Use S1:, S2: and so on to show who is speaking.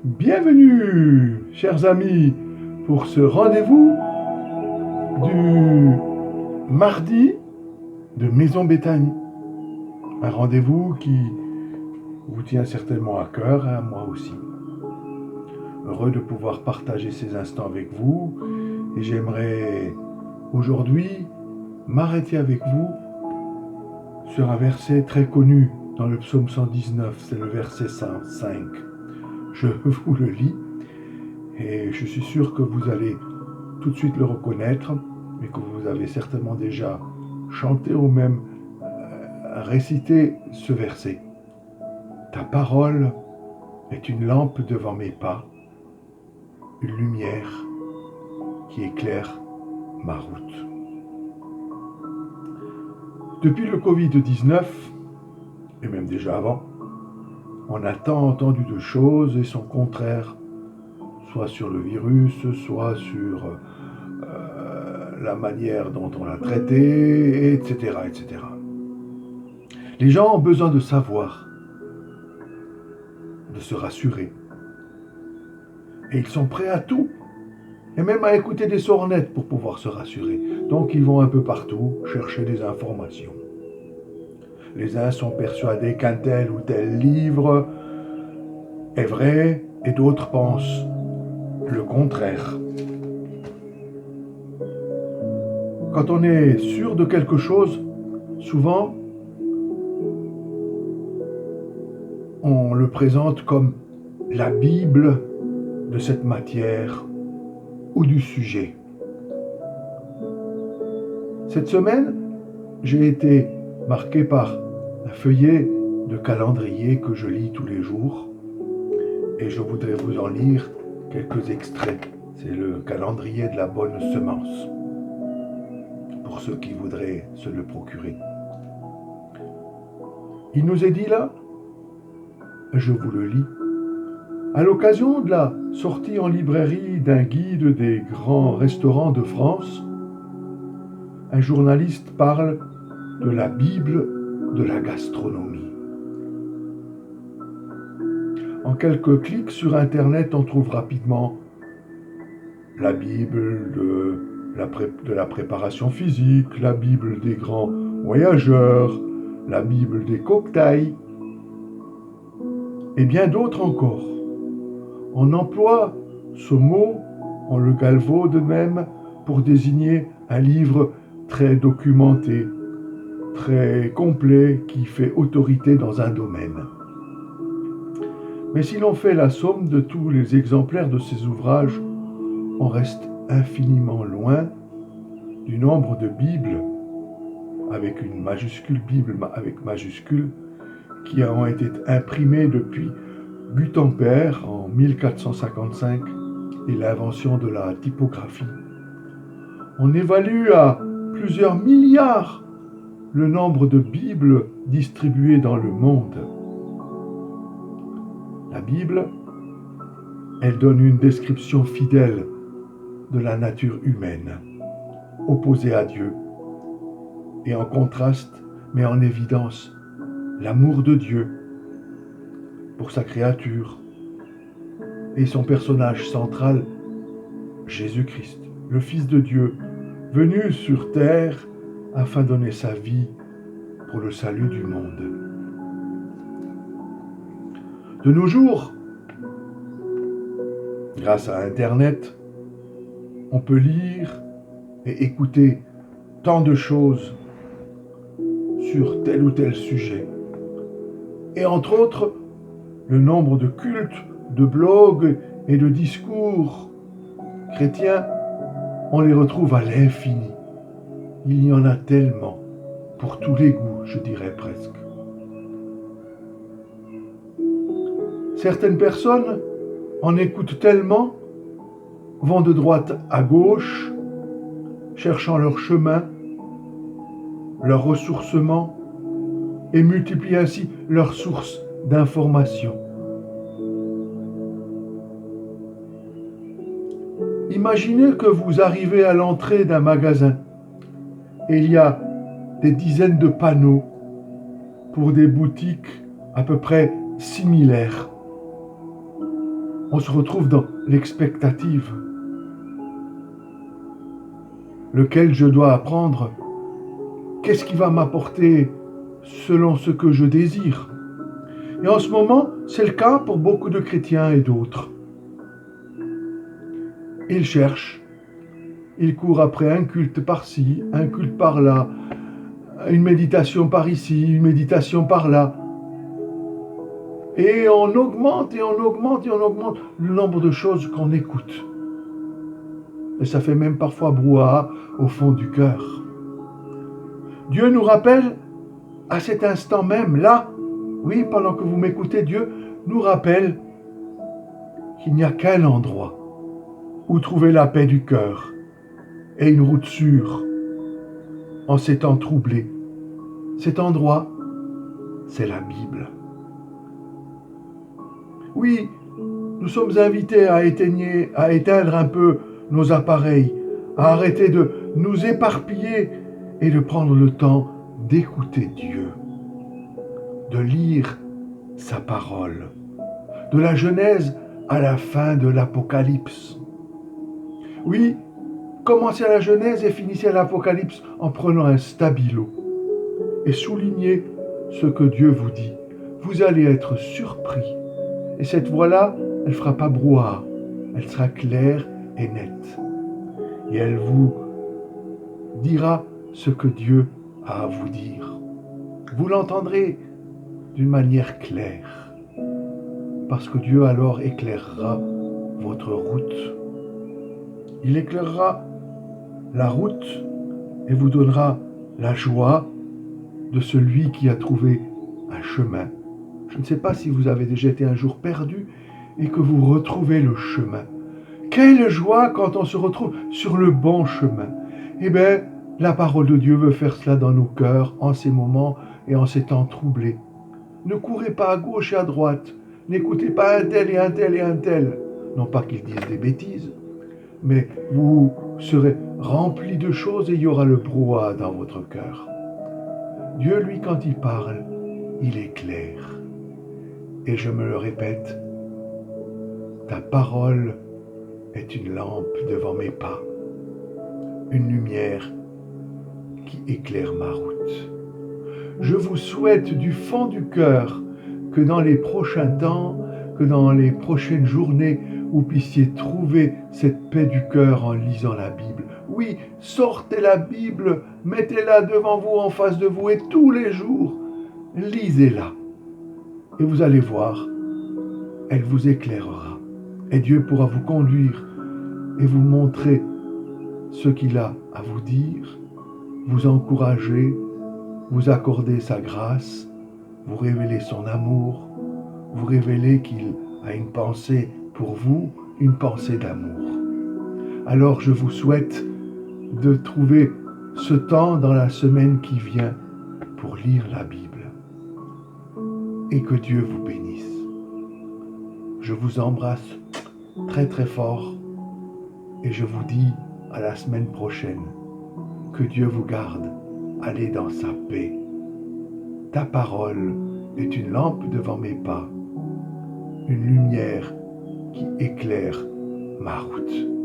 S1: Bienvenue, chers amis, pour ce rendez-vous du mardi de Maison Béthanie. Un rendez-vous qui vous tient certainement à cœur, à moi aussi. Heureux de pouvoir partager ces instants avec vous et j'aimerais aujourd'hui m'arrêter avec vous sur un verset très connu dans le psaume 119, c'est le verset 5. Je vous le lis et je suis sûr que vous allez tout de suite le reconnaître, mais que vous avez certainement déjà chanté ou même récité ce verset. Ta parole est une lampe devant mes pas, une lumière qui éclaire ma route. Depuis le Covid-19, et même déjà avant, on a tant entendu de choses et son contraire, soit sur le virus, soit sur la manière dont on l'a traité, etc., etc. Les gens ont besoin de savoir, de se rassurer. Et ils sont prêts à tout, et même à écouter des sornettes pour pouvoir se rassurer. Donc ils vont un peu partout chercher des informations. Les uns sont persuadés qu'un tel ou tel livre est vrai, et d'autres pensent le contraire. Quand on est sûr de quelque chose, souvent, on le présente comme la Bible de cette matière ou du sujet. Cette semaine, j'ai été marqué par un feuillet de calendrier que je lis tous les jours et je voudrais vous en lire quelques extraits. C'est le calendrier de la bonne semence pour ceux qui voudraient se le procurer. Il nous est dit là, je vous le lis, à l'occasion de la sortie en librairie d'un guide des grands restaurants de France, un journaliste parle de la Bible de la gastronomie. En quelques clics sur Internet, on trouve rapidement la Bible de la préparation physique, la Bible des grands voyageurs, la Bible des cocktails, et bien d'autres encore. On emploie ce mot, on le galvaude même, pour désigner un livre très documenté, très complet, qui fait autorité dans un domaine. Mais si l'on fait la somme de tous les exemplaires de ces ouvrages, on reste infiniment loin du nombre de Bibles, avec une majuscule, Bible avec majuscule, qui ont été imprimées depuis Gutenberg en 1455 et l'invention de la typographie. On évalue à plusieurs milliards le nombre de Bibles distribuées dans le monde. La Bible, elle donne une description fidèle de la nature humaine, opposée à Dieu, et en contraste met en évidence l'amour de Dieu pour sa créature et son personnage central, Jésus-Christ, le Fils de Dieu, venu sur terre afin de donner sa vie pour le salut du monde. De nos jours, grâce à Internet, on peut lire et écouter tant de choses sur tel ou tel sujet. Et entre autres, le nombre de cultes, de blogs et de discours chrétiens, on les retrouve à l'infini. Il y en a tellement, pour tous les goûts, je dirais presque. Certaines personnes en écoutent tellement, vont de droite à gauche, cherchant leur chemin, leur ressourcement, et multiplient ainsi leurs sources d'informations. Imaginez que vous arrivez à l'entrée d'un magasin et il y a des dizaines de panneaux pour des boutiques à peu près similaires. on se retrouve dans l'expectative, lequel je dois apprendre. Qu'est-ce qui va m'apporter selon ce que je désire? Et en ce moment, c'est le cas pour beaucoup de chrétiens et d'autres. Ils cherchent, ils courent après un culte par-ci, un culte par-là, une méditation par ici, une méditation par-là. Et on augmente et on augmente et on augmente le nombre de choses qu'on écoute. Et ça fait même parfois brouhaha au fond du cœur. Dieu nous rappelle à cet instant même, là, oui, pendant que vous m'écoutez, Dieu nous rappelle qu'il n'y a qu'un endroit où trouver la paix du cœur et une route sûre en ces temps troublés. Cet endroit, c'est la Bible. Oui, nous sommes invités à éteindre un peu nos appareils, à arrêter de nous éparpiller et de prendre le temps d'écouter Dieu, de lire sa parole, de la Genèse à la fin de l'Apocalypse. Oui, commencez à la Genèse et finissez à l'Apocalypse en prenant un stabilo et soulignez ce que Dieu vous dit. Vous allez être surpris. Et cette voix-là, elle ne fera pas brouhaha, elle sera claire et nette. Et elle vous dira ce que Dieu a à vous dire. Vous l'entendrez d'une manière claire, parce que Dieu alors éclairera votre route. Il éclairera la route et vous donnera la joie de celui qui a trouvé un chemin. Je ne sais pas si vous avez déjà été un jour perdu et que vous retrouvez le chemin. Quelle joie quand on se retrouve sur le bon chemin. Eh bien, la parole de Dieu veut faire cela dans nos cœurs en ces moments et en ces temps troublés. Ne courez pas à gauche et à droite. N'écoutez pas un tel et un tel et un tel. Non pas qu'ils disent des bêtises, mais vous serez remplis de choses et il y aura le brouhaha dans votre cœur. Dieu, lui, quand il parle, il est clair. Et je me le répète, ta parole est une lampe devant mes pas, une lumière qui éclaire ma route. Je vous souhaite du fond du cœur que dans les prochains temps, que dans les prochaines journées, vous puissiez trouver cette paix du cœur en lisant la Bible. Oui, sortez la Bible, mettez-la devant vous, en face de vous, et tous les jours, lisez-la. Et vous allez voir, elle vous éclairera. Et Dieu pourra vous conduire et vous montrer ce qu'il a à vous dire, vous encourager, vous accorder sa grâce, vous révéler son amour, vous révéler qu'il a une pensée pour vous, une pensée d'amour. Alors je vous souhaite de trouver ce temps dans la semaine qui vient pour lire la Bible. Et que Dieu vous bénisse. Je vous embrasse très très fort et je vous dis à la semaine prochaine. Que Dieu vous garde. Allez dans sa paix. Ta parole est une lampe devant mes pas, une lumière qui éclaire ma route.